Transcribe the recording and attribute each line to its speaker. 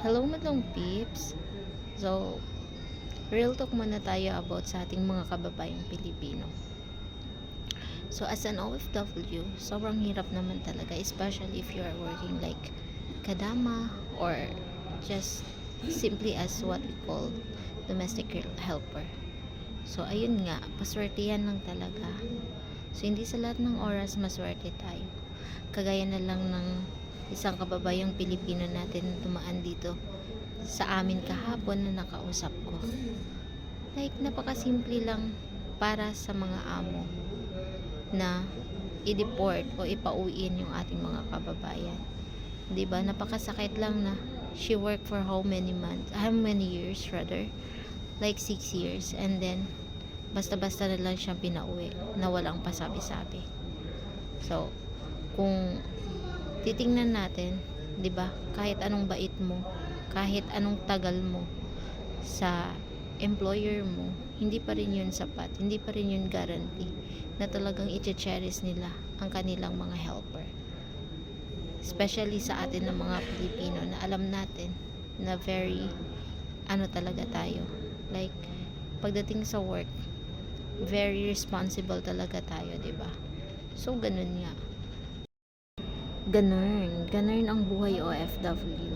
Speaker 1: Hello madlang peeps. So, real talk muna tayo about sa ating mga kababayang Pilipino. So, as an OFW, sobrang hirap naman talaga, especially if you are working like kadama or just simply as what we call domestic helper. So, ayun nga, paswertihan lang talaga. So, hindi sa lahat ng oras maswerte tayo. Kagaya na lang ng isang kababayang Pilipino natin na dumaan dito sa amin kahapon na nakausap ko. Like, napakasimple lang para sa mga amo na i-deport o ipauwiin yung ating mga kababayan. 'Di ba? Napakasakit lang na she worked for how many years rather? Like 6 years, and then basta-basta na lang siyang pinauwi na walang pasabi-sabi. So, kung titingnan natin, 'di ba? Kahit anong bait mo, kahit anong tagal mo sa employer mo, hindi pa rin yun sapat, hindi pa rin yun guarantee na talagang i-cherish nila ang kanilang mga helper. Especially sa atin ng mga Pilipino na alam natin na very ano talaga tayo. Like, pagdating sa work, very responsible talaga tayo, 'di ba? So, ganun nga. Ganun ang buhay OFW.